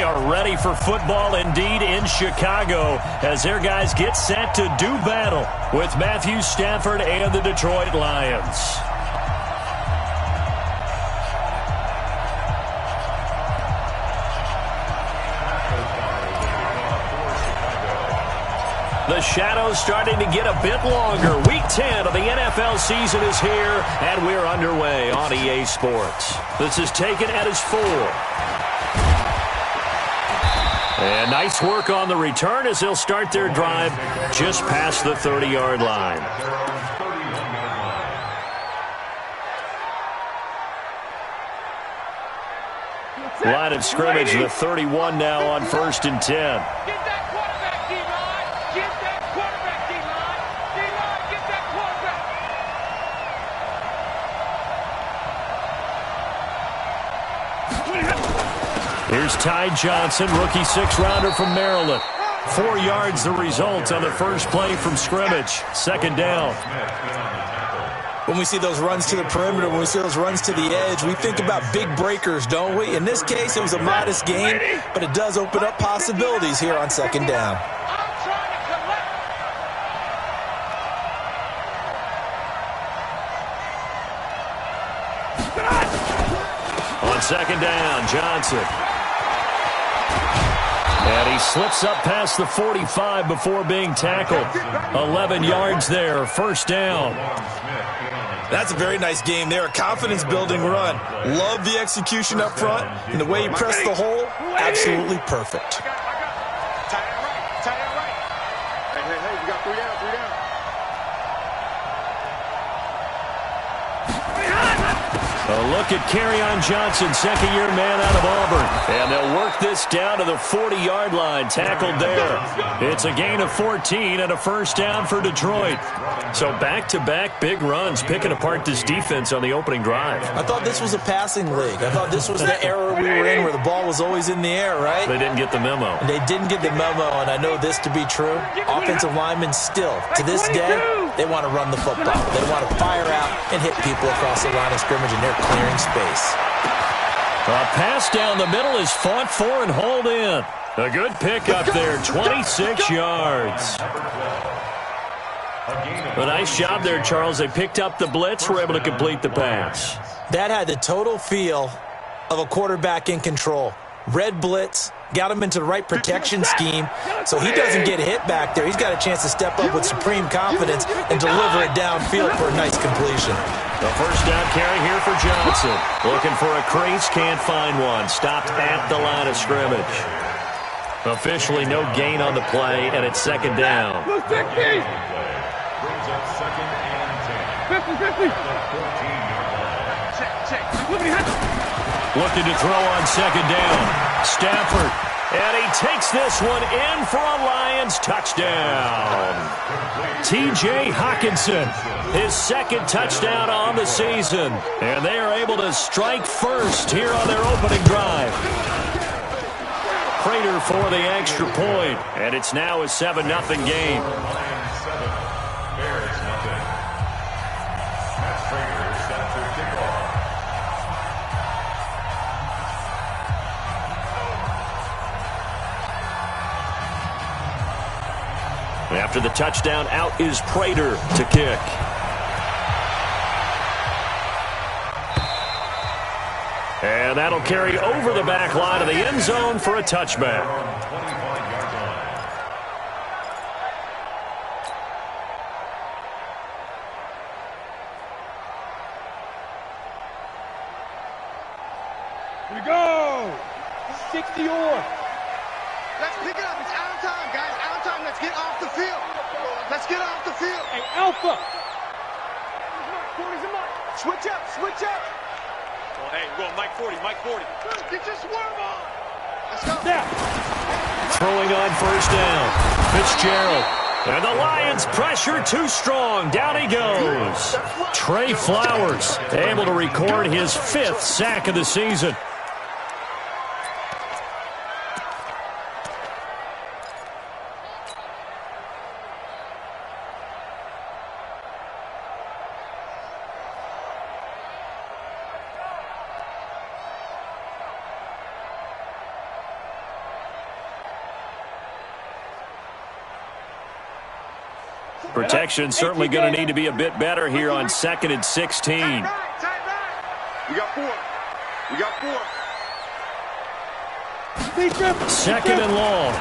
are ready for football indeed in Chicago as their guys get set to do battle with Matthew Stafford and the Detroit Lions. The shadow's starting to get a bit longer. Week 10 of the NFL season is here, and we're underway on EA Sports. This is taken at his 4. And nice work on the return as they'll start their drive just past the 30-yard line. Line of scrimmage, the 31 now on 1st and 10. Here's Ty Johnson, rookie 6th-rounder from Maryland. 4 yards the result on the first play from scrimmage. 2nd down. When we see those runs to the perimeter, when we see those runs to the edge, we think about big breakers, don't we? In this case, it was a modest gain, but it does open up possibilities here on 2nd down. On 2nd down, Johnson. And he slips up past the 45 before being tackled. 11 yards there, 1st down. That's a very nice game there, a confidence-building run. Love the execution up front, and the way he pressed the hole, absolutely perfect. Hey, we got 3 down, 3 down. A look at Kerryon Johnson, 2nd-year man out of Auburn. And they'll work this down to the 40-yard line, tackled there. It's a gain of 14 and a 1st down for Detroit. So back-to-back big runs, picking apart this defense on the opening drive. I thought this was a passing league. I thought this was the era we were in where the ball was always in the air, right? They didn't get the memo. They didn't get the memo, and I know this to be true. Offensive linemen still, to this day, they want to run the football. They want to fire out and hit people across the line of scrimmage, and they're clearing space. A pass down the middle is fought for and hauled in. A good pick up there, 26 yards. A nice job there, Charles. They picked up the blitz, were able to complete the pass. That had the total feel of a quarterback in control. Red blitz, got him into the right protection scheme, so he doesn't get hit back there. He's got a chance to step up with supreme confidence and deliver it downfield for a nice completion. The 1st down carry here for Johnson. Looking for a crease, can't find one. Stopped at the line of scrimmage. Officially no gain on the play, and it's 2nd down. 50. Looking to throw on 2nd down. Stafford. And he takes this one in for a Lions touchdown. T.J. Hockenson, his 2nd touchdown on the season. And they are able to strike first here on their opening drive. Prater for the extra point. And it's now a 7-0 game. After the touchdown, out is Prater to kick. And that'll carry over the back line of the end zone for a touchback. Here we go. 60 or. Let's pick it up. It's out of time, guys. Out of time. Let's get off the field. Let's get off the field. Hey, Alpha. Switch up. Switch up. Oh, hey, we're going Mike 40. Mike 40. Get your swerve on. Let's go. Yeah. Throwing on 1st down. Fitzgerald. And the Lions pressure too strong. Down he goes. Trey Flowers able to record his 5th sack of the season. Protection certainly going to need to be a bit better here on 2nd and 16. We got 4. We got 4. 2nd and long.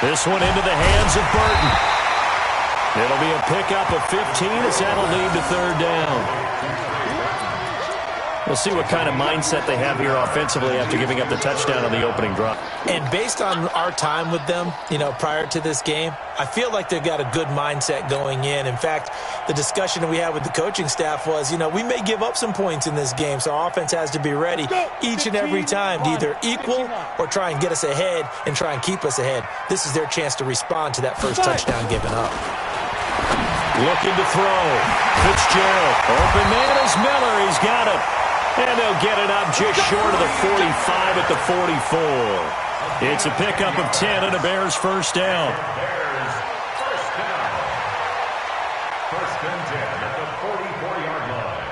This one into the hands of Burton. It'll be a pickup of 15 as that'll lead to 3rd down. We'll see what kind of mindset they have here offensively after giving up the touchdown on the opening drive. And based on our time with them, prior to this game, I feel like they've got a good mindset going in. In fact, the discussion that we had with the coaching staff was, we may give up some points in this game, so our offense has to be ready each and every time to either equal or try and get us ahead and try and keep us ahead. This is their chance to respond to that first touchdown given up. Looking to throw. Fitzgerald. Open man is Miller. He's got it. And they'll get it up just short of the 45 at the 44. It's a pickup of 10 and a Bears first down. First and 10 at the 44-yard line.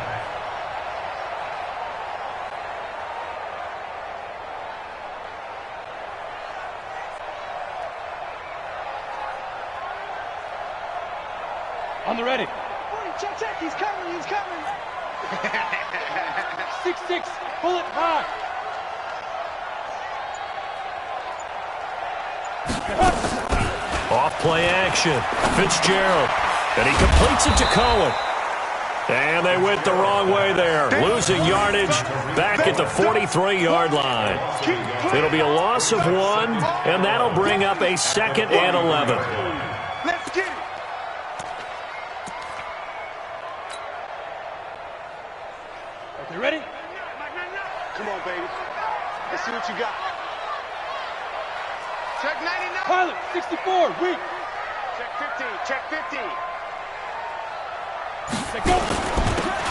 On the ready. Check, he's coming, 6-6, pull it high. Off play action. Fitzgerald. And he completes it to Cohen. And they went the wrong way there. Losing yardage back at the 43-yard line. It'll be a loss of 1, and that'll bring up a 2nd and 11. Let's get it. Okay, ready? Come on, baby. Let's see what you got. Check 99. Pilot, 64, weak. Check 15. Check 15. Let go.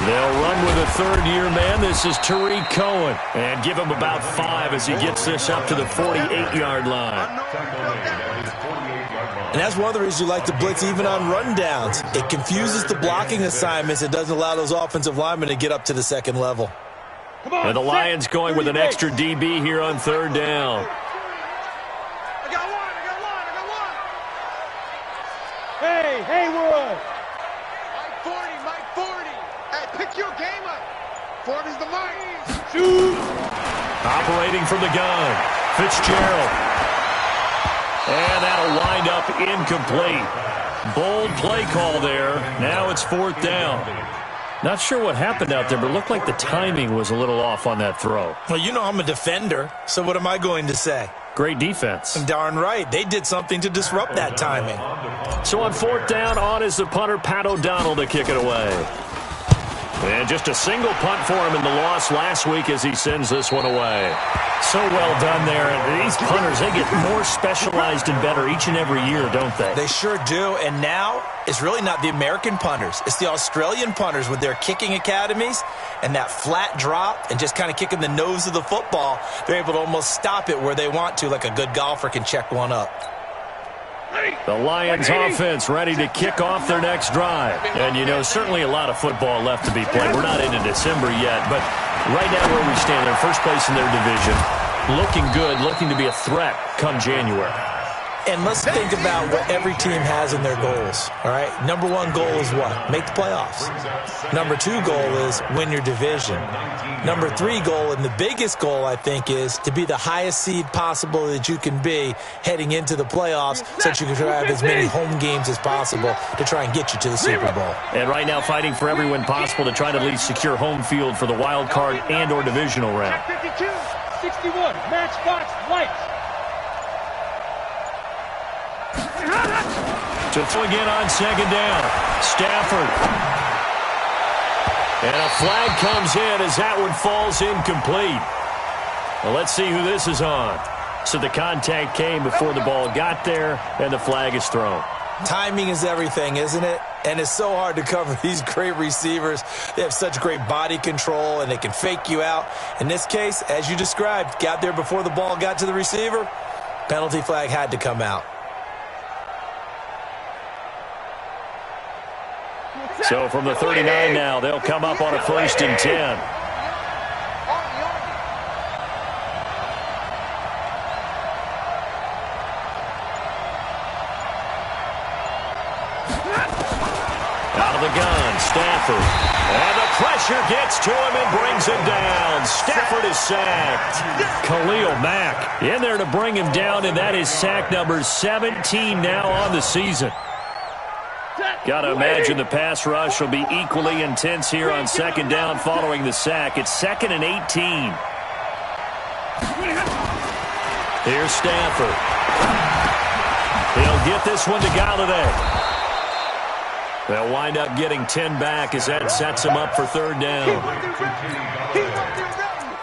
They'll run with a third-year man. This is Tariq Cohen. And give him about 5 as he gets this up to the 48-yard line. And that's one of the reasons you like to blitz even on rundowns. It confuses the blocking assignments. It doesn't allow those offensive linemen to get up to the second level. Come on, And the Lions going with an extra DB here on 3rd down. I got one. Hey, Haywood. Mike 40. Hey, pick your game up. 40's the Mike. Shoot. Operating from the gun. Fitzgerald. And that'll wind up incomplete. Bold play call there. Now it's 4th down. Not sure what happened out there, but it looked like the timing was a little off on that throw. Well, I'm a defender, so what am I going to say? Great defense. Darn right. They did something to disrupt that timing. So on 4th down, on is the punter, Pat O'Donnell, to kick it away. And just a single punt for him in the loss last week as he sends this one away. So well done there. And these punters, they get more specialized and better each and every year, don't they? They sure do. And now it's really not the American punters. It's the Australian punters with their kicking academies and that flat drop and just kind of kicking the nose of the football. They're able to almost stop it where they want to, like a good golfer can check one up. The Lions offense ready to kick off their next drive. And, certainly a lot of football left to be played. We're not into December yet, but right now where we stand, they're first place in their division. Looking good, looking to be a threat come January. And let's think about what every team has in their goals, all right? Number 1 goal is what? Make the playoffs. Number 2 goal is win your division. Number 3 goal, and the biggest goal, I think, is to be the highest seed possible that you can be heading into the playoffs so that you can have as many home games as possible to try and get you to the Super Bowl. And right now fighting for every win possible to try to at least secure home field for the wild card and or divisional round. 52, 61, matchbox, lights. To throw again on 2nd down. Stafford. And a flag comes in as that one falls incomplete. Well, let's see who this is on. So the contact came before the ball got there, and the flag is thrown. Timing is everything, isn't it? And it's so hard to cover these great receivers. They have such great body control, and they can fake you out. In this case, as you described, got there before the ball got to the receiver. Penalty flag had to come out. So from the 39 now, they'll come up on a 1st and 10. the gun, Stafford. And the pressure gets to him and brings him down. Stafford is sacked. Khalil Mack in there to bring him down, and that is sack number 17 now on the season. Got to imagine the pass rush will be equally intense here on second down following the sack. It's 2nd and 18. Here's Stafford. He'll get this one to Galladay. They'll wind up getting 10 back as that sets him up for third down.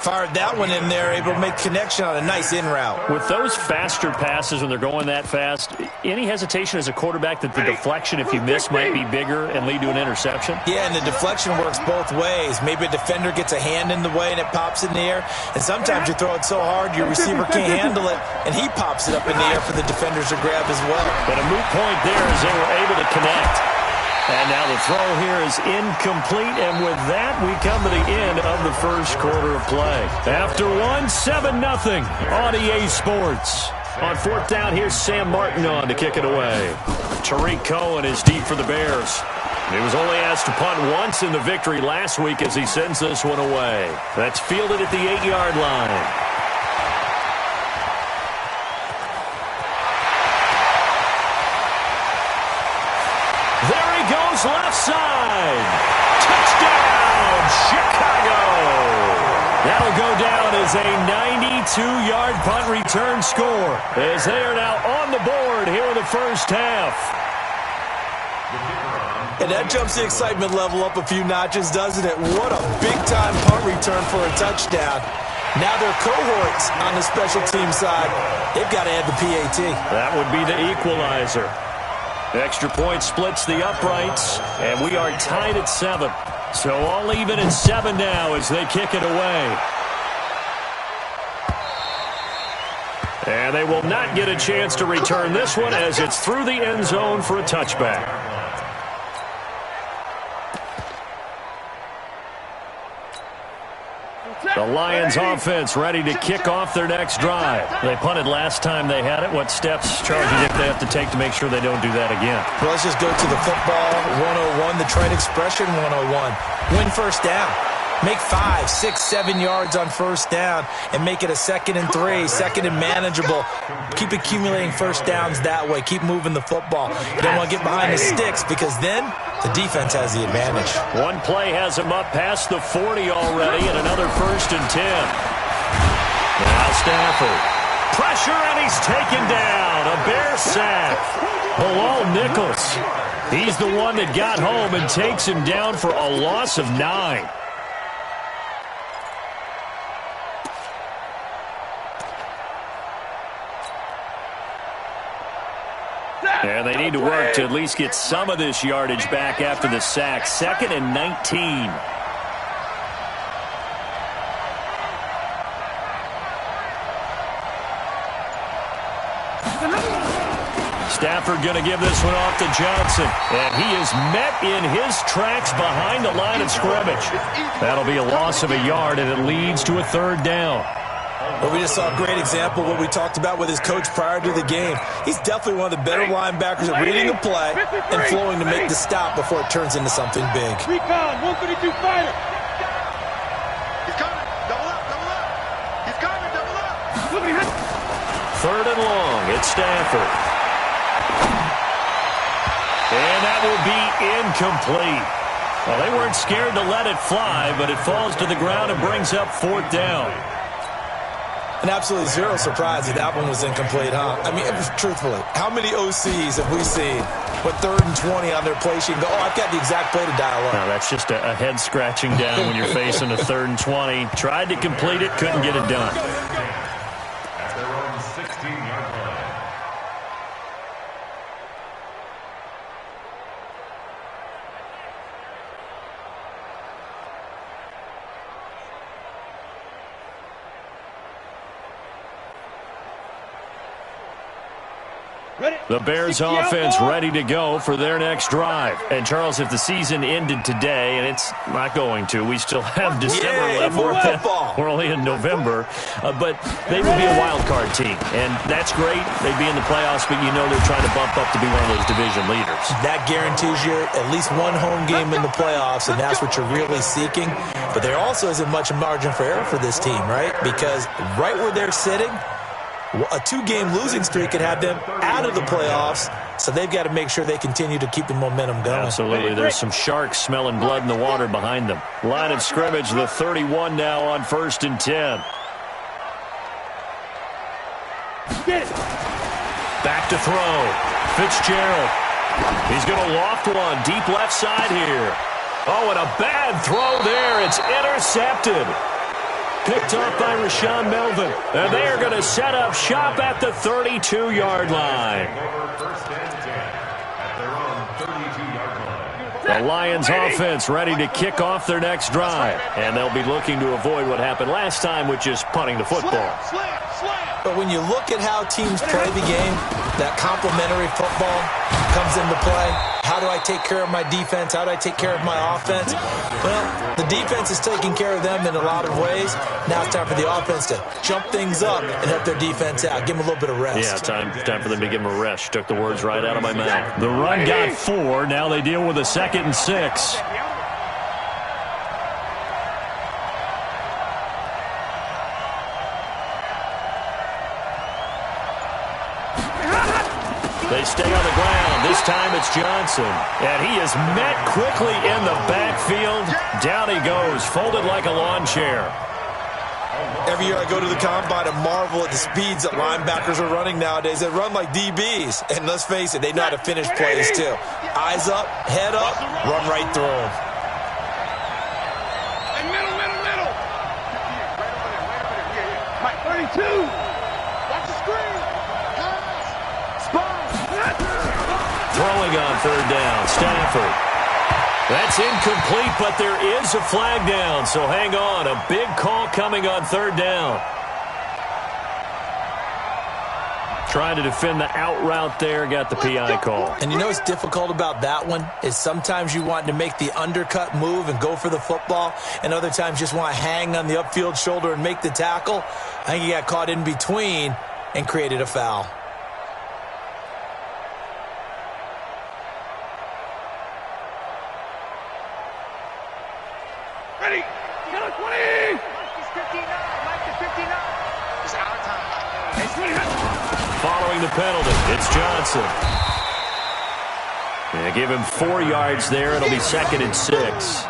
Fired that one in there, able to make connection on a nice in route. With those faster passes when they're going that fast, any hesitation as a quarterback that the deflection, if you miss, might be bigger and lead to an interception? Yeah, and the deflection works both ways. Maybe a defender gets a hand in the way and it pops in the air, and sometimes you throw it so hard your receiver can't handle it, and he pops it up in the air for the defenders to grab as well. But a moot point there as they were able to connect. And now the throw here is incomplete, and with that, we come to the end of the first quarter of play. After one, 7-0 on EA Sports. On fourth down, here's Sam Martin on to kick it away. Tariq Cohen is deep for the Bears. He was only asked to punt once in the victory last week as he sends this one away. That's fielded at the 8-yard line. Left side. Touchdown, Chicago. That'll go down as a 92-yard punt return score as they are now on the board here in the first half. And that jumps the excitement level up a few notches, doesn't it? What a big-time punt return for a touchdown. Now their cohorts on the special team side, they've got to add the PAT. That would be the equalizer. Extra point splits the uprights, and we are tied at 7. So all even at 7 now as they kick it away. And they will not get a chance to return this one as it's through the end zone for a touchback. The Lions offense ready to kick off their next drive. They punted last time they had it. What steps, Charles, do you think they have to take to make sure they don't do that again? Well, let's just go to the football 101, the trade expression 101. Win first down. Make 5, 6, 7 yards on first down and make it a 2nd and 3, 2nd and manageable. Keep accumulating first downs that way. Keep moving the football. You don't want to get behind the sticks because then the defense has the advantage. One play has him up past the 40 already and another 1st and 10. Now Stafford. Pressure and he's taken down. A Bear sack. Bilal Nichols. He's the one that got home and takes him down for a loss of 9. And they need to work to at least get some of this yardage back after the sack. 2nd and 19. Stafford going to give this one off to Johnson. And he is met in his tracks behind the line of scrimmage. That'll be a loss of a yard, and it leads to a 3rd down. Well, we just saw a great example of what we talked about with his coach prior to the game. He's definitely one of the better linebackers at reading the play and flowing to make the stop before it turns into something big. Recon, 132 fighter. He's coming. Double up, double up. He's coming, double up. 3rd and long. It's Stafford. And that will be incomplete. Well, they weren't scared to let it fly, but it falls to the ground and brings up 4th down. And absolutely zero surprise that one was incomplete, huh? I mean, truthfully, how many OCs have we seen with 3rd and 20 on their play sheet and go, oh, I've got the exact play to dial up? No, that's just a head scratching down when you're facing a 3rd and 20. Tried to complete it, couldn't get it done. At their own 16-yard line. The Bears offense ready to go for their next drive. And, Charles, if the season ended today, and it's not going to, we still have December left. We're only in November. But they would be a wild card team. And that's great. They'd be in the playoffs, but you know they're trying to bump up to be one of those division leaders. That guarantees you at least one home game in the playoffs, and that's what you're really seeking. But there also isn't much margin for error for this team, right? Because right where they're sitting, a 2-game losing streak could have them out of the playoffs, so they've got to make sure they continue to keep the momentum going. Absolutely. There's some sharks smelling blood in the water behind them. Line of scrimmage, the 31 now on 1st and 10. Back to throw. Fitzgerald. He's going to loft one deep left side here. Oh, and a bad throw there. It's intercepted. Picked off by Rashaan Melvin. And they are going to set up shop at the 32-yard line. The Lions offense ready to kick off their next drive. And they'll be looking to avoid what happened last time, which is punting the football. But when you look at how teams play the game, that complementary football comes into play. How do I take care of my defense? How do I take care of my offense? Well, the defense is taking care of them in a lot of ways. Now it's time for the offense to jump things up and help their defense out. Give them a little bit of rest. Yeah, time for them to give them a rest. Took the words right out of my mouth. The run got 4. Now they deal with a 2nd and 6. They stay on the ground. This time it's Johnson. And he is met quickly in the backfield. Down he goes, folded like a lawn chair. Every year I go to the combine and marvel at the speeds that linebackers are running nowadays. They run like DBs. And let's face it, they know how to finish plays too. Eyes up, head up, run right through them. Middle. Mike, 32. Watch the screen. Throwing on 3rd down, Stafford. That's incomplete, but there is a flag down, so hang on. A big call coming on 3rd down. Trying to defend the out route there, got the PI call. And you know what's difficult about that one is sometimes you want to make the undercut move and go for the football, and other times just want to hang on the upfield shoulder and make the tackle. I think he got caught in between and created a foul. Ready? Count 20! He's 59. Mike to 59. It's our time. Following the penalty, it's Johnson. Yeah, give him 4 yards there. It'll be 2nd and 6.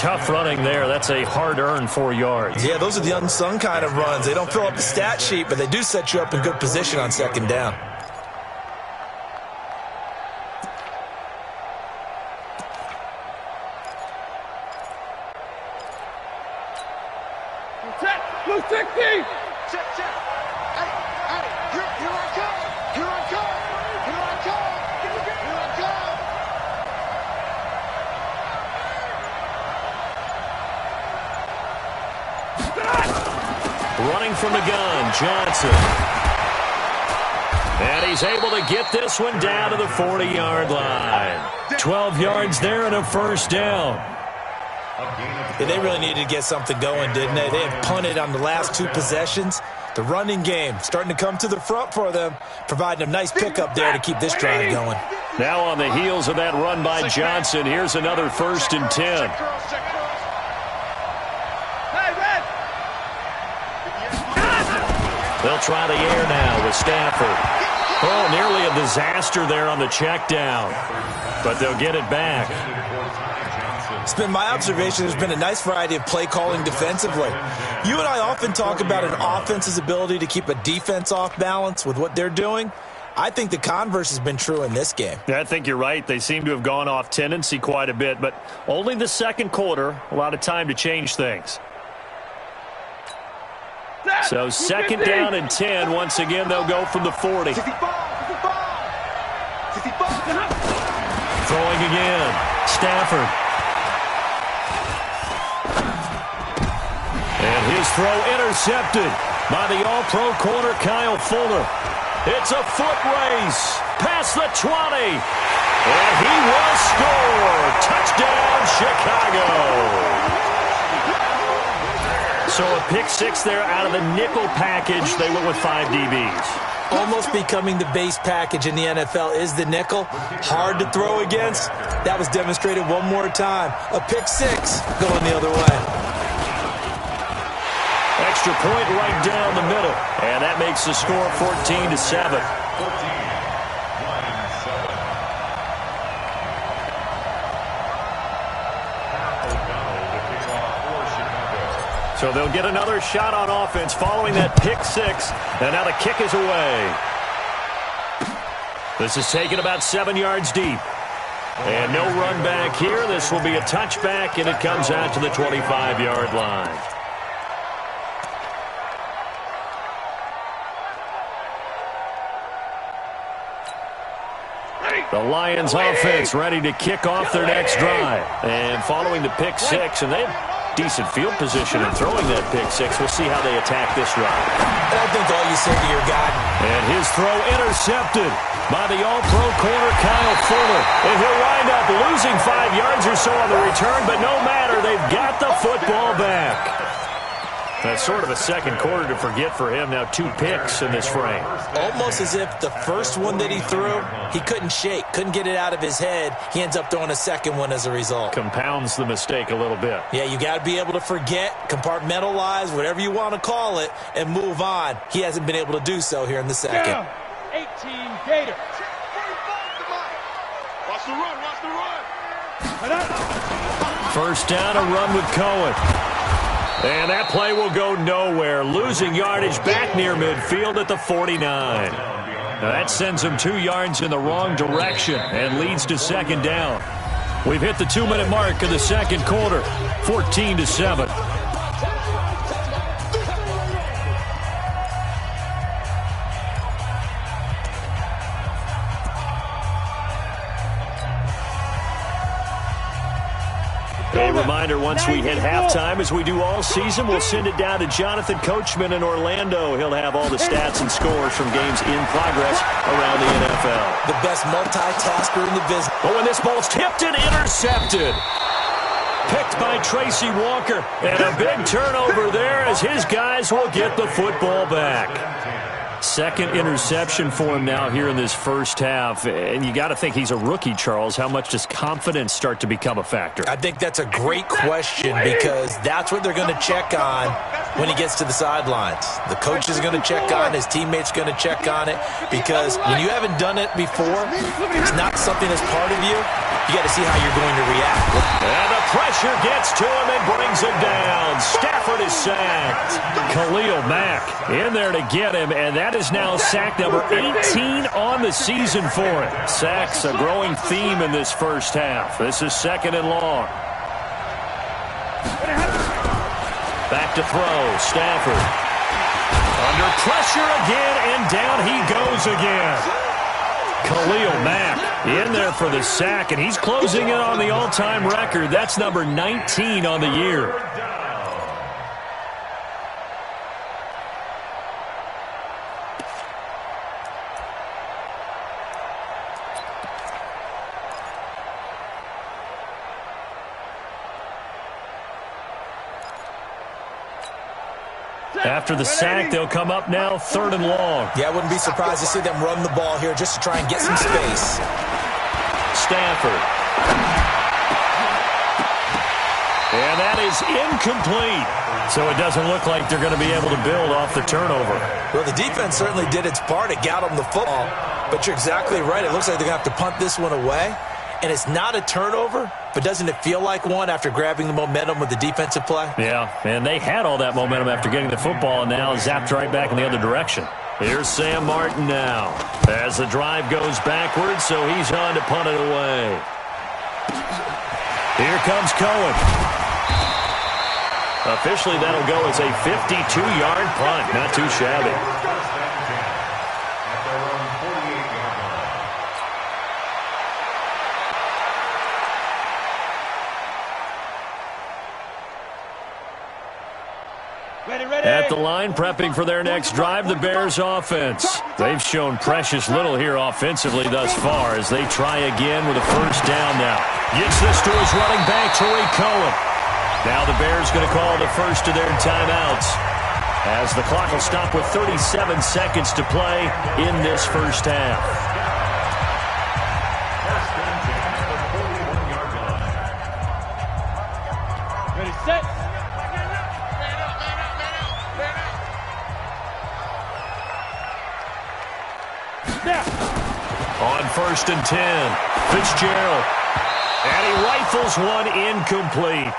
Tough running there. That's a hard-earned 4 yards. Yeah, those are the unsung kind of runs. They don't fill up the stat sheet, but they do set you up in good position on 2nd down. Blue 60! Check. Hey, here I come. Here I come. Running from the gun, Johnson. And he's able to get this one down to the 40-yard line. 12 yards there and a 1st down. Yeah, they really needed to get something going, didn't they? They had punted on the last 2 possessions. The running game starting to come to the front for them, providing a nice pickup there to keep this drive going. Now on the heels of that run by Johnson, here's another 1st and 10. They'll try the air now with Stafford. Oh, nearly a disaster there on the check down, but they'll get it back. It's been my observation there's been a nice variety of play calling defensively. You and I often talk about an offense's ability to keep a defense off balance with what they're doing. I think the converse has been true in this game. Yeah, I think you're right. They seem to have gone off tendency quite a bit, but only the 2nd quarter, a lot of time to change things. So 2nd down and 10. Once again, they'll go from the 40. 65. Throwing again. Stafford. And his throw intercepted by the All-Pro corner, Kyle Fuller. It's a foot race past the 20. And he will score. Touchdown, Chicago. So a pick six there out of the nickel package. They went with 5 DBs. Almost becoming the base package in the NFL is the nickel. Hard to throw against. That was demonstrated one more time. A pick six going the other way. Extra point right down the middle. And that makes the score 14-7. So they'll get another shot on offense following that pick six. And now the kick is away. This is taken about 7 yards deep. And no run back here. This will be a touchback, and it comes out to the 25-yard line. The Lions offense ready to kick off their next drive. And following the pick six, and they have decent field position in throwing that pick six. We'll see how they attack this drive. I think all you say to your guy. And his throw intercepted by the all-pro corner Kyle Fuller. And he'll wind up losing 5 yards or so on the return, but no matter, they've got the football back. That's sort of a second quarter to forget for him. Now 2 picks in this frame. Almost as if the first one that he threw, he couldn't shake, couldn't get it out of his head. He ends up throwing a second one as a result. Compounds the mistake a little bit. Yeah, you got to be able to forget, compartmentalize, whatever you want to call it, and move on. He hasn't been able to do so here in the second. Down. 18 Gators. Watch the run, watch the run. First down, a run with Cohen. And that play will go nowhere. Losing yardage back near midfield at the 49. Now that sends him 2 yards in the wrong direction and leads to second down. We've hit the 2-minute mark of the second quarter. 14-7. A reminder, once we hit halftime, as we do all season, we'll send it down to Jonathan Coachman in Orlando. He'll have all the stats and scores from games in progress around the NFL. The best multitasker in the business. But when this ball's tipped and intercepted. Picked by Tracy Walker. And a big turnover there as his guys will get the football back. Second interception for him now here in this first half. And you got to think he's a rookie, Charles. How much does confidence start to become a factor? I think that's a great question because that's what they're going to check on when he gets to the sidelines. The coach is going to check on, his teammates going to check on it because when you haven't done it before, it's not something that's part of you. You got to see how you're going to react. And the pressure gets to him and brings him down. Stafford is sacked. Khalil Mack in there to get him, and that is now sack number 18 on the season for him. Sacks a growing theme in this first half. This is second and long. Back to throw. Stafford. Under pressure again, and down he goes again. Khalil Mack in there for the sack, and he's closing in on the all-time record. That's number 19 on the year. After the sack, they'll come up now third and long. Yeah, I wouldn't be surprised to see them run the ball here just to try and get some space. Stafford. And that is incomplete. So it doesn't look like they're going to be able to build off the turnover. Well, the defense certainly did its part. It got them the football. But you're exactly right. It looks like they're going to have to punt this one away. And it's not a turnover, but doesn't it feel like one after grabbing the momentum with the defensive play? Yeah, and they had all that momentum after getting the football, and now zapped right back in the other direction. Here's Sam Martin now as the drive goes backwards, so he's on to punt it away. Here comes Cohen. Officially, that'll go as a 52-yard punt. Not too shabby. At the line, prepping for their next drive, the Bears offense. They've shown precious little here offensively thus far as they try again with a first down now. Gets this to his running back, Tariq Cohen. Now the Bears going to call the first of their timeouts as the clock will stop with 37 seconds to play in this first half. Ready, set. Snap. On 1st and 10, Fitzgerald. And he rifles one incomplete.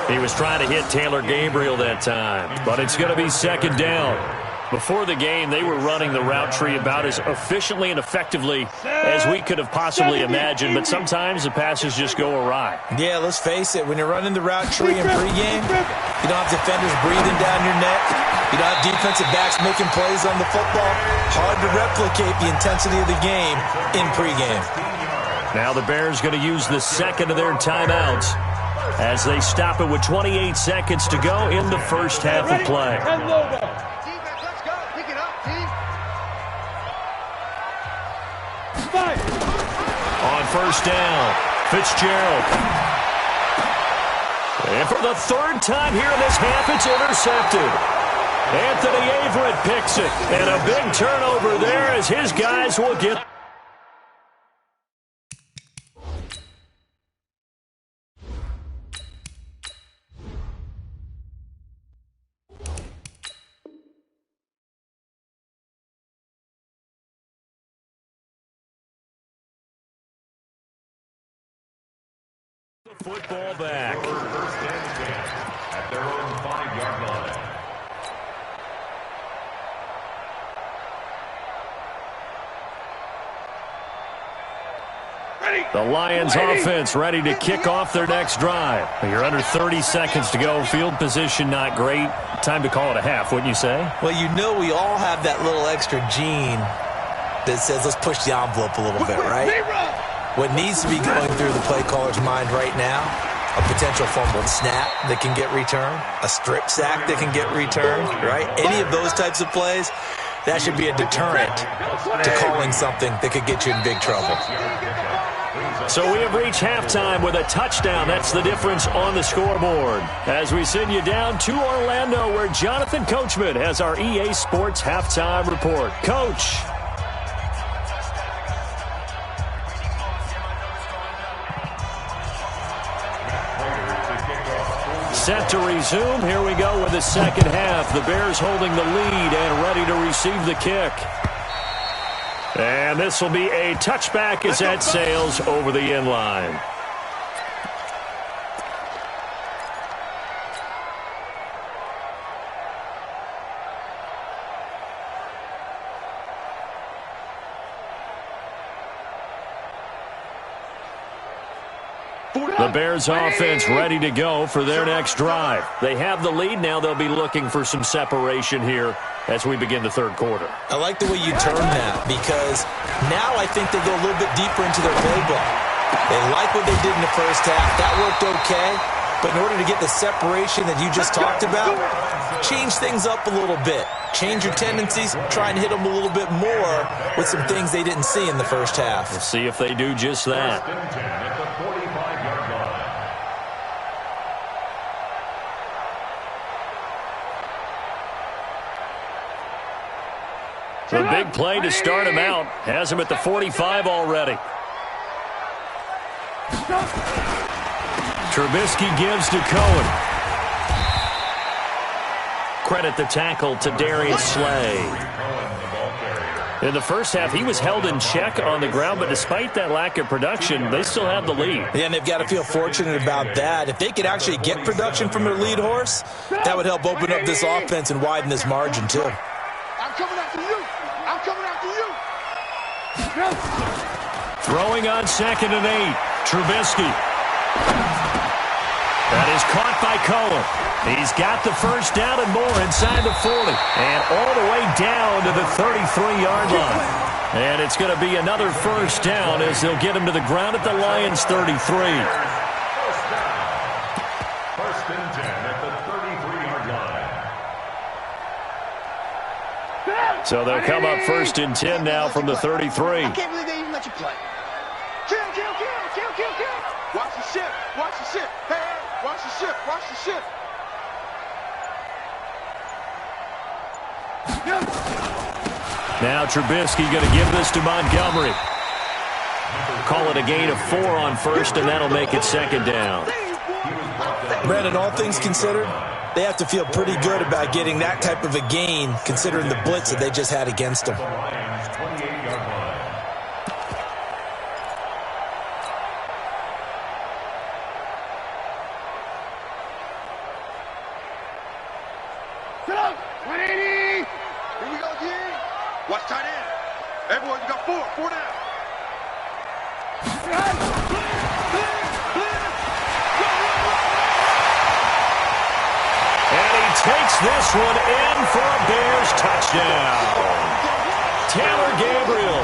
He was trying to hit Taylor Gabriel that time, but it's going to be 2nd down. Before the game, they were running the route tree about as efficiently and effectively as we could have possibly imagined, but sometimes the passes just go awry. Yeah, let's face it. When you're running the route tree in pregame, you don't have defenders breathing down your neck. You don't have defensive backs making plays on the football. Hard to replicate the intensity of the game in pregame. Now the Bears going to use the second of their timeouts as they stop it with 28 seconds to go in the first half of play. And logo. Defense, let's go. Pick it up, team. Five. On 1st down, Fitzgerald. And for the 3rd time here in this half, it's intercepted. Anthony Averett picks it. And a big turnover there as his guys will get... football back. First and 10 at their own 5-yard line. The Lions offense ready to kick off their next drive. You're under 30 seconds to go. Field position not great. Time to call it a half, wouldn't you say? Well, you know we all have that little extra gene that says let's push the envelope a little bit, right? What needs to be going through the play caller's mind right now, a potential fumbled snap that can get returned, a strip sack that can get returned, right? Any of those types of plays, that should be a deterrent to calling something that could get you in big trouble. So we have reached halftime with a touchdown. That's the difference on the scoreboard. As we send you down to Orlando, where Jonathan Coachman has our EA Sports halftime report. Coach. Set to resume. Here we go with the second half. The Bears holding the lead and ready to receive the kick. And this will be a touchback as that sails over the end line. The Bears offense ready to go for their next drive. They have the lead. Now they'll be looking for some separation here as we begin the third quarter. I like the way you turn that because now I think they go a little bit deeper into their playbook. They like what they did in the first half. That worked okay. But in order to get the separation that you just talked about, change things up a little bit. Change your tendencies. Try and hit them a little bit more with some things they didn't see in the first half. We'll see if they do just that. First and 10 at the 45-yard line. The big play to start him out. Has him at the 45 already. Trubisky gives to Cohen. Credit the tackle to Darius Slay. In the first half, he was held in check on the ground, but despite that lack of production, they still have the lead. Yeah, and they've got to feel fortunate about that. If they could actually get production from their lead horse, that would help open up this offense and widen this margin, too. I'm coming after you. I'm coming after you. Throwing on 2nd and 8. Trubisky. That is caught by Cohen. He's got the first down and more inside the 40. And all the way down to the 33-yard line. And it's going to be another first down as they'll get him to the ground at the Lions' 33. First down. First and 10 at the 33-yard line. So they'll come up 1st and 10 now from the 33. I can't believe they even let you play. Kill. Watch the ship. Hey, watch the ship. Now Trubisky going to give this to Montgomery. Call it a gain of 4 on 1st, and that'll make it 2nd down. Brandon, all things considered, they have to feel pretty good about getting that type of a gain, considering the blitz that they just had against them. Here we go, D. Watch tight end. Everyone, you got 4 down. And he takes this one in for a Bears touchdown. Taylor Gabriel,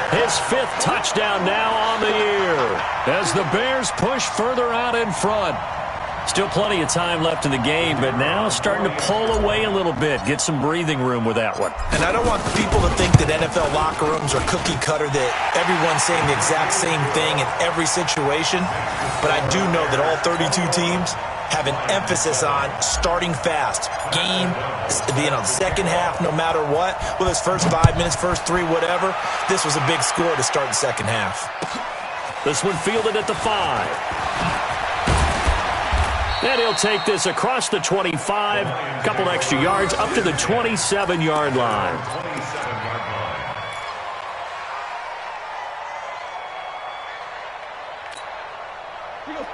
his 5th touchdown now on the year, as the Bears push further out in front. Still plenty of time left in the game, but now starting to pull away a little bit, get some breathing room with that one. And I don't want people to think that NFL locker rooms are cookie cutter, that everyone's saying the exact same thing in every situation. But I do know that all 32 teams have an emphasis on starting fast. Game, the second half, no matter what. Whether it's first 5 minutes, first 3, whatever. This was a big score to start the second half. This one fielded at the 5. And he'll take this across the 25, couple extra yards, up to the 27-yard line.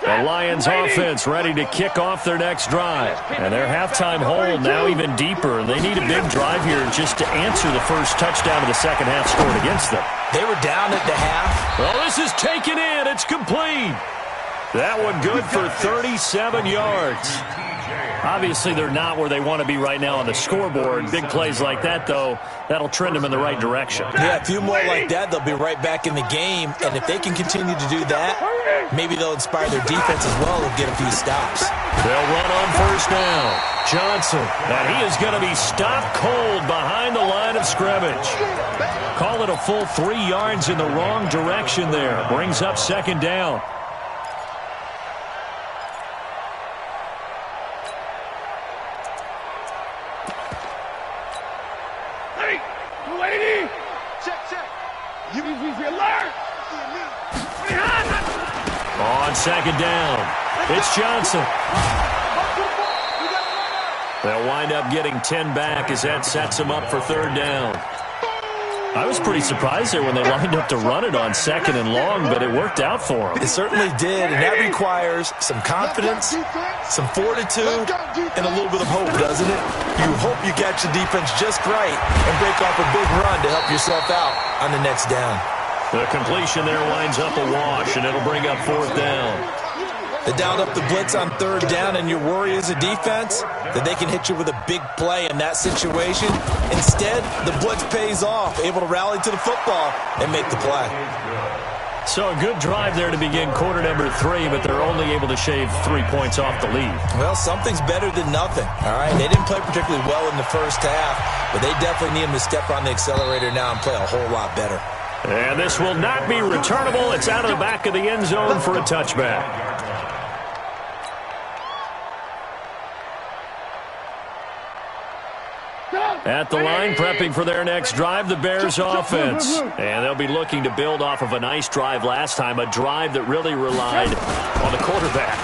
The Lions offense ready to kick off their next drive. And their halftime hole now even deeper. They need a big drive here just to answer the first touchdown of the second half scored against them. They were down at the half. Well, this is taken in. It's complete. That one good for 37 yards. Obviously, they're not where they want to be right now on the scoreboard. Big plays like that, though, that'll trend them in the right direction. Yeah, a few more like that, they'll be right back in the game. And if they can continue to do that, maybe they'll inspire their defense as well and get a few stops. They'll run on 1st down. Johnson, and he is going to be stopped cold behind the line of scrimmage. Call it a full 3 yards in the wrong direction there. Brings up 2nd down. On 2nd down, it's Johnson. They'll wind up getting 10 back as that sets them up for 3rd down. I was pretty surprised there when they lined up to run it on 2nd and long, but it worked out for them. It certainly did, and that requires some confidence, some fortitude, and a little bit of hope, doesn't it? You hope you catch the defense just right and break off a big run to help yourself out on the next down. The completion there winds up a wash, and it'll bring up 4th down. They dialed up the blitz on 3rd down, and your worry as a defense that they can hit you with a big play in that situation. Instead, the blitz pays off, able to rally to the football and make the play. So a good drive there to begin quarter number 3, but they're only able to shave 3 points off the lead. Well, something's better than nothing, all right? They didn't play particularly well in the first half, but they definitely need them to step on the accelerator now and play a whole lot better. And this will not be returnable. It's out of the back of the end zone for a touchback. At the line, prepping for their next drive, the Bears offense. And they'll be looking to build off of a nice drive last time, a drive that really relied on the quarterback.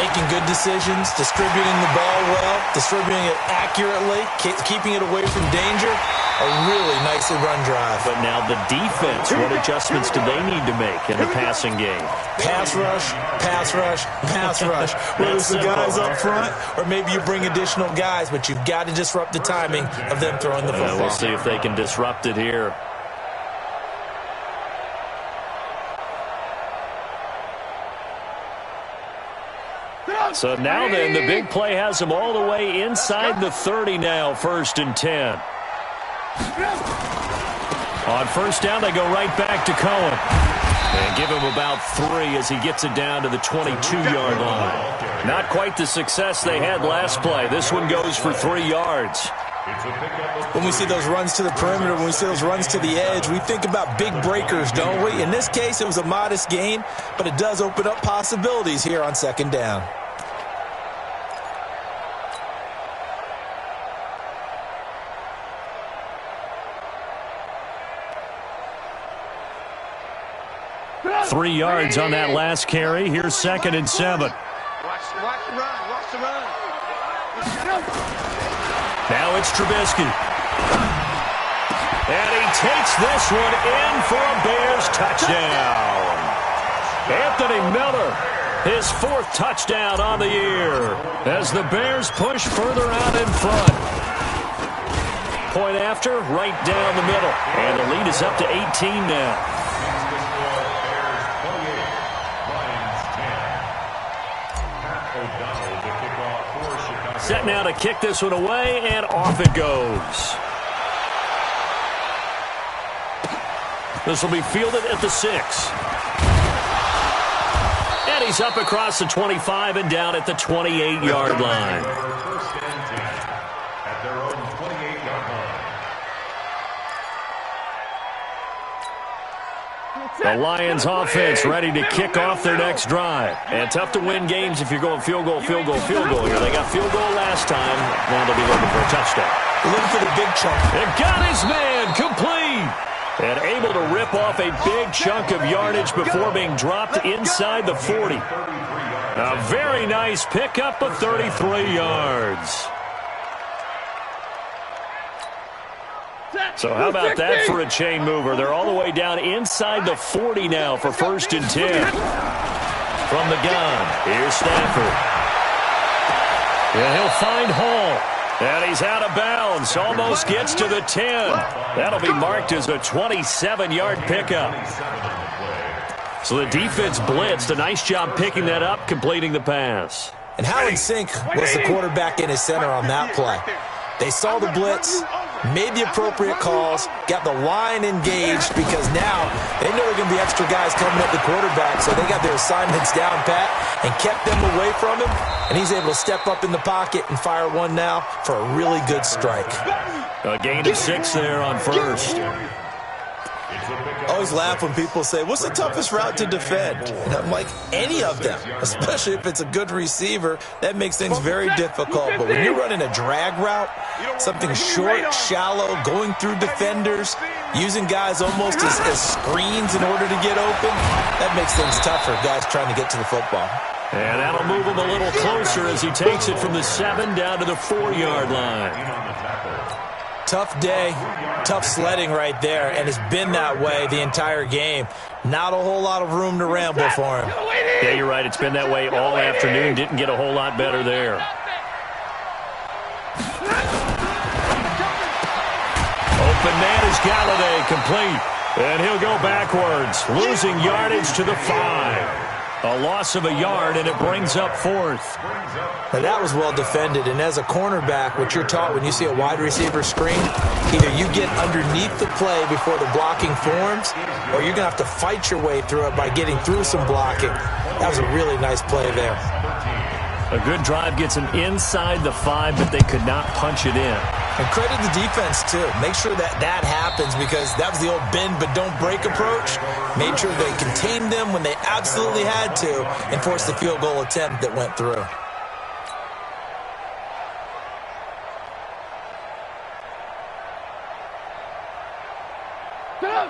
Making good decisions, distributing the ball well, distributing it accurately, keeping it away from danger. A really nicely run drive. But now the defense, what adjustments do they need to make in the passing game? Pass rush, pass rush, pass rush. Whether it's the guys up front or maybe you bring additional guys, but you've got to disrupt the timing of them throwing the football. We'll see if they can disrupt it here. So now then, the big play has them all the way inside the 30 now, 1st and 10. On 1st down, they go right back to Cohen. And give him about 3 as he gets it down to the 22-yard line. Not quite the success they had last play. This one goes for 3 yards. When we see those runs to the perimeter, when we see those runs to the edge, we think about big breakers, don't we? In this case, it was a modest gain, but it does open up possibilities here on second down. Three yards on that last carry. Here's 2nd and 7. Watch the run. Watch the run. Now it's Trubisky. And he takes this one in for a Bears touchdown. Anthony Miller, his 4th touchdown on the year as the Bears push further out in front. Point after, right down the middle. And the lead is up to 18 now. Set now to kick this one away, and off it goes. This will be fielded at the 6. And he's up across the 25 and down at the 28-yard line. First and 10 at their own 28-yard line. The Lions offense ready to kick off their next drive. And tough to win games if you're going field goal, field goal, field goal here. They got field goal last time. Now they'll be looking for a touchdown. Looking for the big chunk. And got his man complete. And able to rip off a big chunk of yardage before being dropped inside the 40. A very nice pickup of 33 yards. So how about that for a chain mover? They're all the way down inside the 40 now for 1st and 10. From the gun, here's Stafford. And he'll find Hall. And he's out of bounds. Almost gets to the 10. That'll be marked as a 27-yard pickup. So the defense blitzed. A nice job picking that up, completing the pass. And how in sync was the quarterback in his center on that play? They saw the blitz, made the appropriate calls, got the line engaged because now they know there are going to be extra guys coming at the quarterback, so they got their assignments down pat and kept them away from him, and he's able to step up in the pocket and fire one now for a really good strike. A gain of 6 there on 1st. I always laugh when people say, what's the toughest route to defend? And I'm like, any of them, especially if it's a good receiver. That makes things very difficult. But when you're running a drag route, something short, shallow, going through defenders, using guys almost as screens in order to get open, that makes things tougher, guys trying to get to the football. And that'll move him a little closer as he takes it from the 7 down to the 4-yard line. Tough day, tough sledding right there, and it's been that way the entire game. Not a whole lot of room to ramble for him. Yeah, you're right. It's been that way all afternoon. Didn't get a whole lot better there. Open man is Galladay, complete. And he'll go backwards, losing yardage to the 5. A loss of a yard, and it brings up 4th. Now that was well defended, and as a cornerback, what you're taught when you see a wide receiver screen, either you get underneath the play before the blocking forms, or you're going to have to fight your way through it by getting through some blocking. That was a really nice play there. A good drive gets him inside the 5, but they could not punch it in. And credit the defense, too. Make sure that that happens because that was the old bend but don't break approach. Made sure they contained them when they absolutely had to and forced the field goal attempt that went through.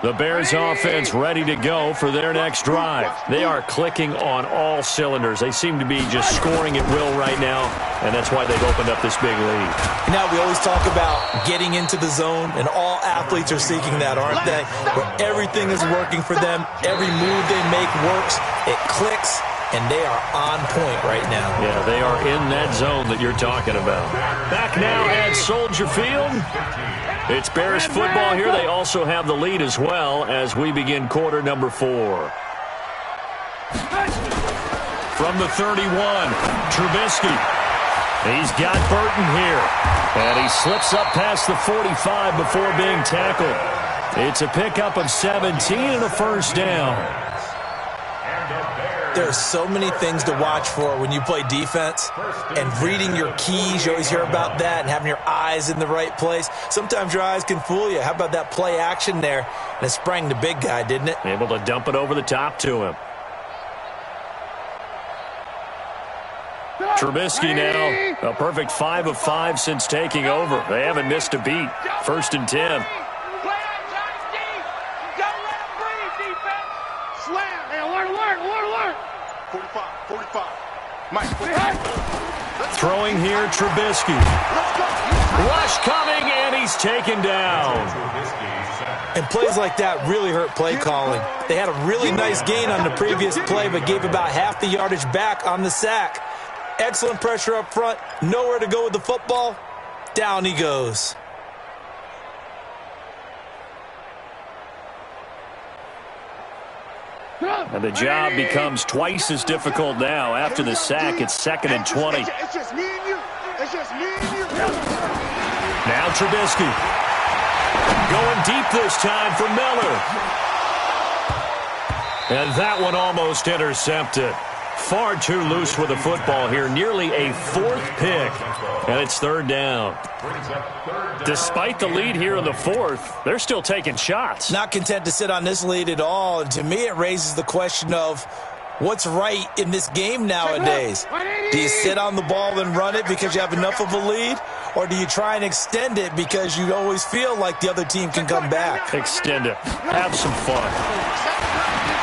The Bears offense ready to go for their next drive. They are clicking on all cylinders. They seem to be just scoring at will right now, and that's why they've opened up this big lead. Now, we always talk about getting into the zone, and all athletes are seeking that, aren't they? Where everything is working for them. Every move they make works. It clicks, and they are on point right now. Yeah, they are in that zone that you're talking about. Back now at Soldier Field. It's Bears football here. They also have the lead as well as we begin quarter number 4. From the 31, Trubisky. He's got Burton here. And he slips up past the 45 before being tackled. It's a pickup of 17 and a first down. And the Bears There are so many things to watch for when you play defense, and reading your keys, you always hear about that, and having your eyes in the right place. Sometimes your eyes can fool you. How about that play action there? And it sprang the big guy, didn't it? Able to dump it over the top to him. Trubisky now, a perfect 5 of 5 since taking over. They haven't missed a beat. 1st and 10. Slam. Hey, alert. 45. Mike, Throwing here, Trubisky. Rush coming, and he's taken down. And plays like that really hurt play calling. They had a really nice gain on the previous play, but gave about half the yardage back on the sack. Excellent pressure up front. Nowhere to go with the football. Down he goes. And the job becomes twice as difficult now. After the sack, it's 2nd and 20. It's just me and you. Now Trubisky. Going deep this time for Miller. And that one almost intercepted. Far too loose with the football here. Nearly a 4th pick. And it's 3rd down. Despite the lead here in the 4th, they're still taking shots. Not content to sit on this lead at all. And to me, it raises the question of what's right in this game nowadays. Do you sit on the ball and run it because you have enough of a lead? Or do you try and extend it because you always feel like the other team can come back? Extend it. Have some fun.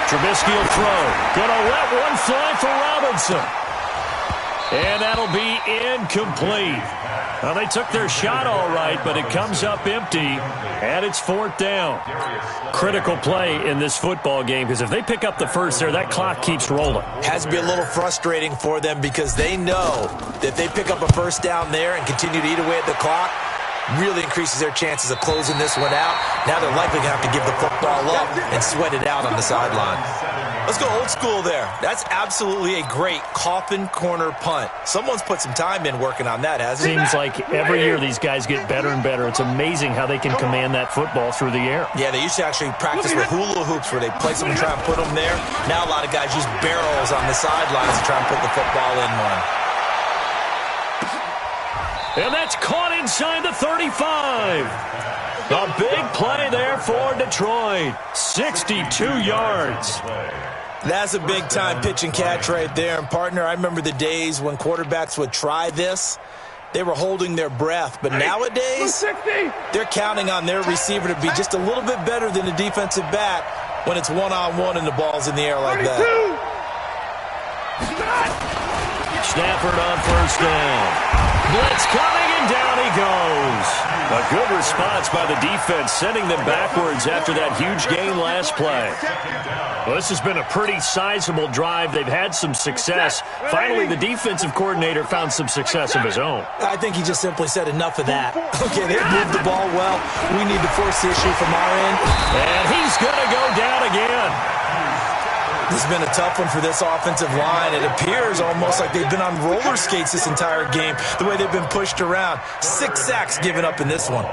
Trubisky will throw. Gonna let one fly for Robinson. And that'll be incomplete. Well, they took their shot all right, but it comes up empty, and it's 4th down. Critical play in this football game, because if they pick up the first there, that clock keeps rolling. Has to be a little frustrating for them because they know that if they pick up a first down there and continue to eat away at the clock, really increases their chances of closing this one out. Now they're likely going to have to give the football up and sweat it out on the sideline. Let's go old school there. That's absolutely a great coffin corner punt. Someone's put some time in working on that, hasn't it? Seems like every year these guys get better and better. It's amazing how they can command that football through the air. Yeah, they used to actually practice with hula hoops where they place them and try and put them there. Now a lot of guys use barrels on the sidelines to try and put the football in one. And that's caught inside the 35. A big play there for Detroit. 62 yards. That's a big-time pitch and catch right there. And, partner, I remember the days when quarterbacks would try this. They were holding their breath. But nowadays, they're counting on their receiver to be just a little bit better than the defensive back when it's one-on-one and the ball's in the air like that. Stafford on 1st down. Blitz coming, and down he goes. A good response by the defense, sending them backwards after that huge gain last play. Well, this has been a pretty sizable drive. They've had some success. Finally, the defensive coordinator found some success of his own. I think he just simply said enough of that. Okay, they've moved the ball well. We need to force the issue from our end. And he's going to go down again. This has been a tough one for this offensive line. It appears almost like they've been on roller skates this entire game, the way they've been pushed around. 6 sacks given up in this one.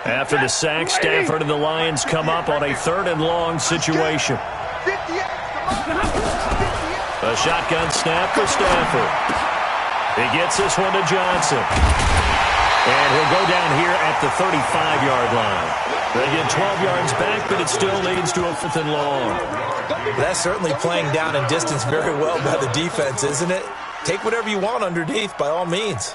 After the sack, Stafford and the Lions come up on a 3rd and long situation. A shotgun snap for Stafford. He gets this one to Johnson. And he'll go down here at the 35-yard line. They get 12 yards back, but it still leads to a 5th and long. That's certainly playing down in distance very well by the defense, isn't it? Take whatever you want underneath, by all means.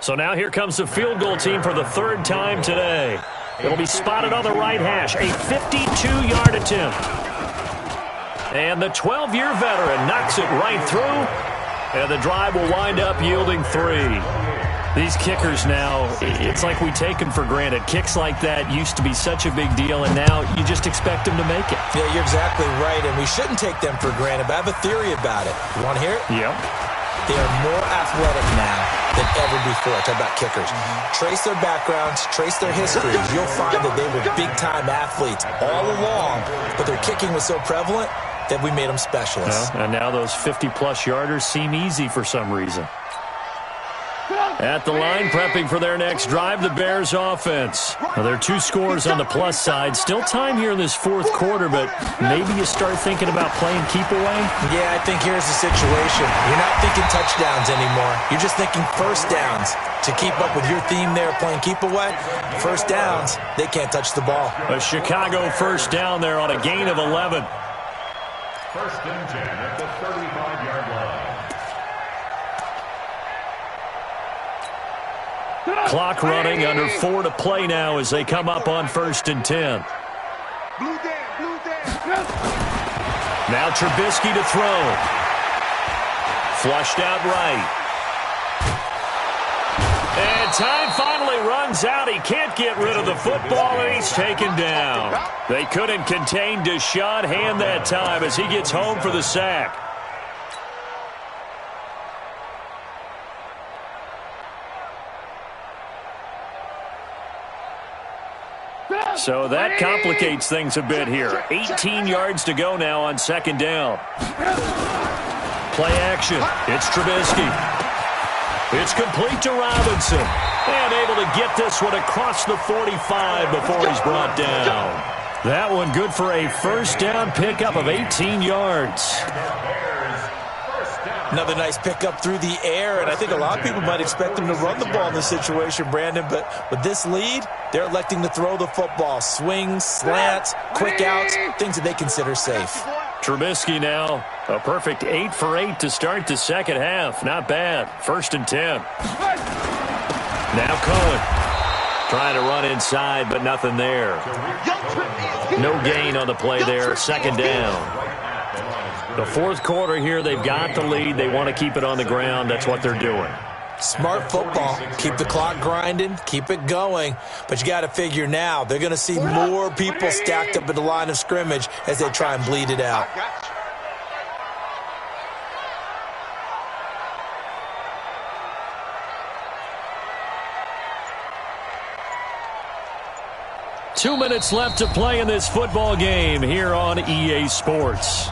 So now here comes the field goal team for the 3rd time today. It'll be spotted on the right hash, a 52-yard attempt. And the 12-year veteran knocks it right through. And the drive will wind up yielding 3. These kickers now, it's like we take them for granted. Kicks like that used to be such a big deal, and now you just expect them to make it. Yeah, you're exactly right, and we shouldn't take them for granted, but I have a theory about it. You want to hear it? Yep. They are more athletic now than ever before. Talk about kickers. Trace their backgrounds, trace their histories. You'll find that they were big-time athletes all along, but their kicking was so prevalent that we made them specialists. And now those 50-plus yarders seem easy for some reason. At the line, prepping for their next drive, the Bears offense. Now, there are 2 scores on the plus side. Still time here in this fourth quarter, but maybe you start thinking about playing keep away? Yeah, I think here's the situation. You're not thinking touchdowns anymore. You're just thinking first downs. To keep up with your theme there, playing keep away, first downs, they can't touch the ball. A Chicago first down there on a gain of 11. First and 10 at the 35-yard line. Clock running, under 4 to play now as they come up on first and 10. Now Trubisky to throw. Flushed out right. And time finally runs out. He can't get rid of the football, and he's taken down. They couldn't contain Deshaun Hand that time as he gets home for the sack. So that complicates things a bit here. 18 yards to go now on second down. Play action. It's Trubisky. It's complete to Robinson. And able to get this one across the 45 before he's brought down. That one good for a first down pickup of 18 yards. Another nice pickup through the air, and I think a lot of people might expect them to run the ball in this situation, Brandon, but with this lead, they're electing to throw the football. Swings, slants, quick outs, things that they consider safe. Trubisky now, a perfect 8 for 8 to start the second half. Not bad. First and 10. Now Cohen trying to run inside, but nothing there. No gain on the play there. Second down. The fourth quarter here, they've got the lead. They want to keep it on the ground. That's what they're doing. Smart football. Keep the clock grinding. Keep it going. But you got to figure now, they're going to see more people stacked up at the line of scrimmage as they try and bleed it out. 2 minutes left to play in this football game here on EA Sports.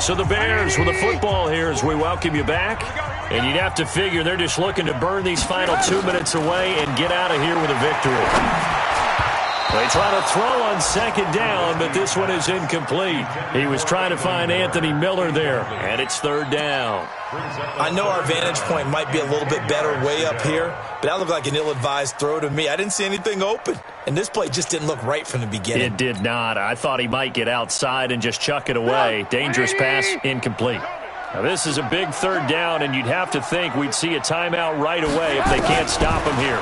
So the Bears with the football here as we welcome you back. And you'd have to figure they're just looking to burn these final 2 minutes away and get out of here with a victory. They try to throw on second down, but this one is incomplete. He was trying to find Anthony Miller there, and it's third down. I know our vantage point might be a little bit better way up here, but that looked like an ill-advised throw to me. I didn't see anything open, and this play just didn't look right from the beginning. It did not. I thought he might get outside and just chuck it away. Dangerous pass, incomplete. Now, this is a big third down, and you'd have to think we'd see a timeout right away if they can't stop him here.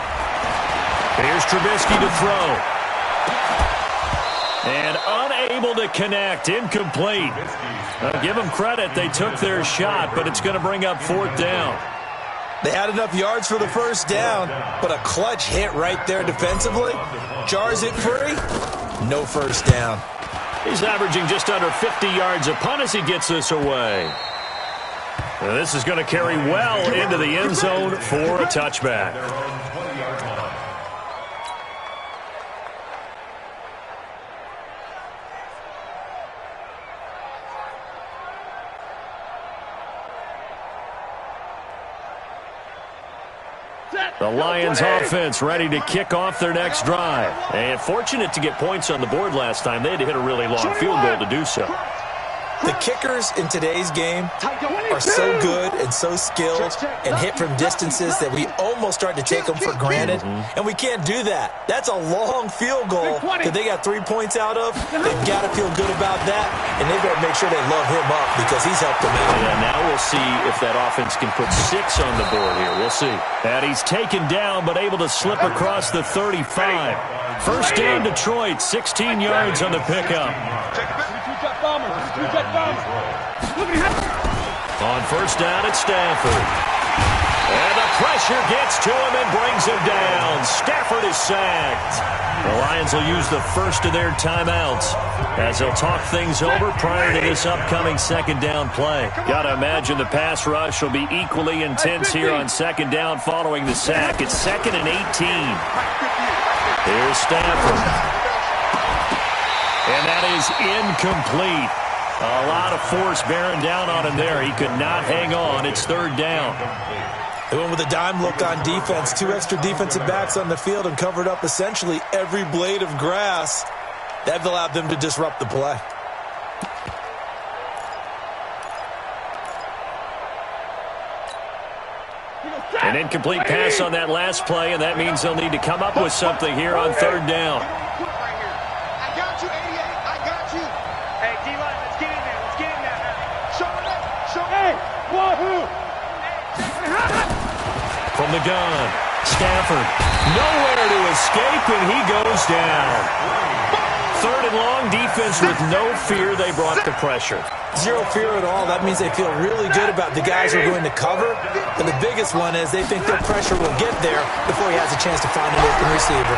Here's Trubisky to throw. And unable to connect, incomplete. Give them credit, they took their shot, but it's going to bring up fourth down. They had enough yards for the first down, but a clutch hit right there defensively. Jars it free, no first down. He's averaging just under 50 yards a punt as he gets this away. Now, this is going to carry well into the end zone for a touchback. The Lions offense ready to kick off their next drive. And fortunate to get points on the board last time. They had to hit a really long field goal to do so. The kickers in today's game are so good and so skilled and hit from distances that we almost start to take them for granted, and we can't do that. That's a long field goal that they got 3 points out of. They've got to feel good about that, and they better make sure they love him up because he's helped them out. Yeah, now we'll see if that offense can put 6 on the board here. We'll see. And he's taken down but able to slip across the 35. First down, Detroit, 16 yards on the pickup. On first down, it's Stafford. And the pressure gets to him and brings him down. Stafford is sacked. The Lions will use the first of their timeouts as they'll talk things over prior to this upcoming second down play. Got to imagine the pass rush will be equally intense here on second down following the sack. It's 2nd and 18. Here's Stafford. And that is incomplete. A lot of force bearing down on him there. He could not hang on. It's third down. They went with a dime look on defense. 2 extra defensive backs on the field and covered up essentially every blade of grass. That allowed them to disrupt the play. An incomplete pass on that last play, and that means they'll need to come up with something here on third down. I got you, 88. I got you. Hey, D-line, let's get in there. Let's get in there. Show it. Show it. Hey, wahoo! From the gun, Stafford, nowhere to escape, and he goes down. Third and long, defense with no fear. They brought the pressure. Zero fear at all. That means they feel really good about the guys who are going to cover. And the biggest one is they think their pressure will get there before he has a chance to find an open receiver.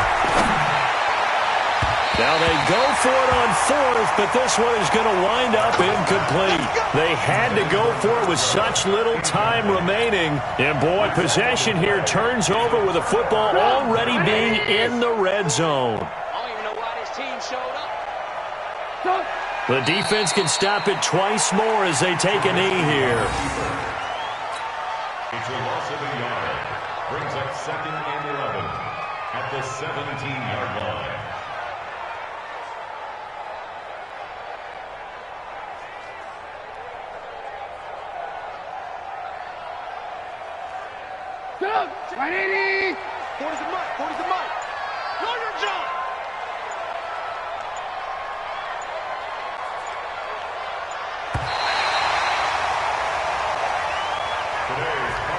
Now they go for it on fourth, but this one is going to wind up incomplete. They had to go for it with such little time remaining. And boy, possession here turns over with the football already being in the red zone. I don't even know why this team showed up. The defense can stop it twice more as they take a knee here. It's a loss of a yard. Brings up 2nd and 11 at the 17-yard line. Right, 80. 40's the mic. 40's the mic. Know your job.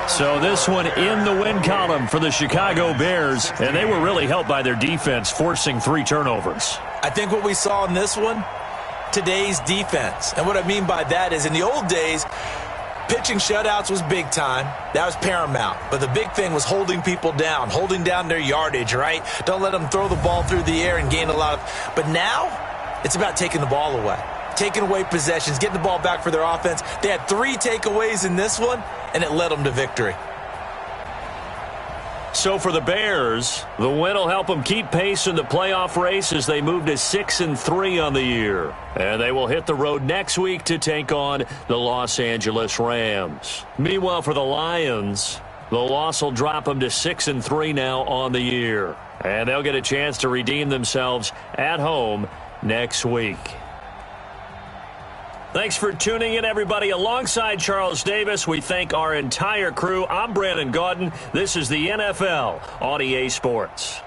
So this one in the win column for the Chicago Bears, and they were really helped by their defense, forcing 3 turnovers. I think what we saw in this one, today's defense. And what I mean by that is in the old days, pitching shutouts was big time. That was paramount. But the big thing was holding people down, holding down their yardage, right? Don't let them throw the ball through the air and gain a lot of... But now, it's about taking the ball away. Taking away possessions, getting the ball back for their offense. They had 3 takeaways in this one, and it led them to victory. So for the Bears, the win will help them keep pace in the playoff race as they move to 6-3 on the year. And they will hit the road next week to take on the Los Angeles Rams. Meanwhile, for the Lions, the loss will drop them to 6-3 now on the year. And they'll get a chance to redeem themselves at home next week. Thanks for tuning in, everybody. Alongside Charles Davis, we thank our entire crew. I'm Brandon Gaudin. This is the NFL on EA Sports.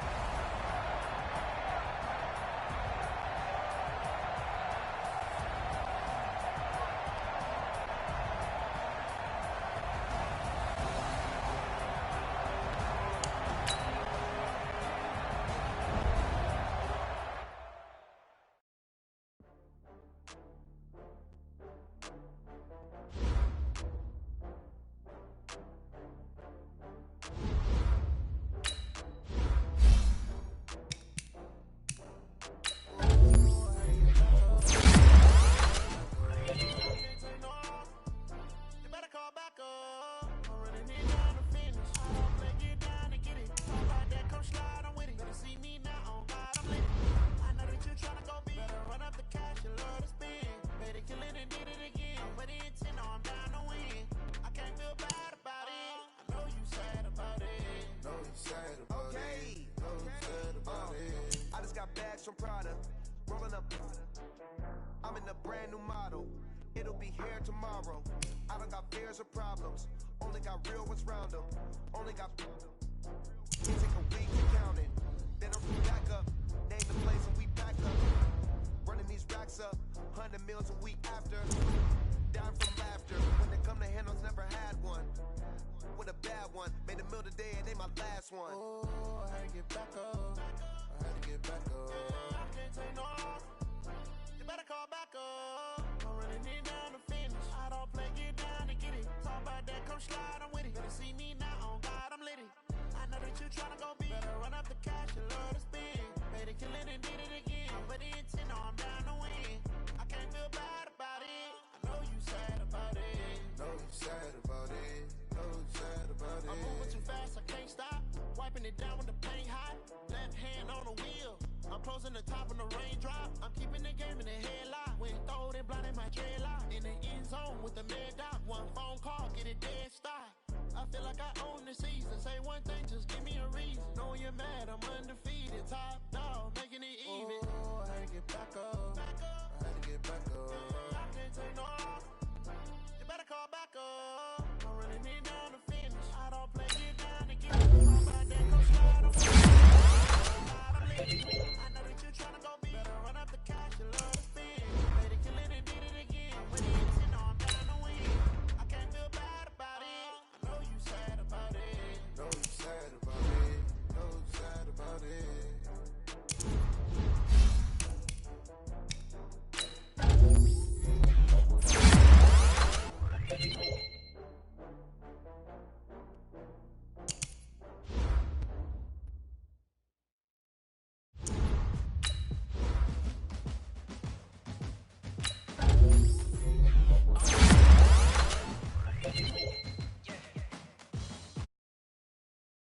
From Prada, rolling up. I'm in a brand new model. It'll be here tomorrow. I don't got fears or problems. Only got real ones round them. Only got. It take a week to count it. Then I'm back up. Name the place and we back up. Running these racks up. 100 meals a week after. Down from laughter. When they come to handles, never had one. With a bad one. Made a meal today and they my last one. Oh, I had to get back up. I had to get back up. I can't take no more. You better call back up. I'm running it down to finish. I don't play, get down to get it. Talk about that, come slide, I'm with it. Better see me now, on God, I'm lit it. I know that you tryna go big. Better run up the cash, you love to spin. Made it, kill it, and did it again. But the intent, no, I'm down to win. I can't feel bad about it. I know you sad about it. Know you sad about it. Know you sad about it. I'm moving too fast, I can't stop. Wiping it down when the paint hot. Left hand on the wheel. I'm closing the top on the raindrop. I'm keeping the game in the headlock. When throwed and blinded my dreadlock. In the end zone with the mad dot. One phone call, get it dead stop. I feel like I own the season. Say one thing, just give me a reason. Know you're mad, I'm undefeated. Top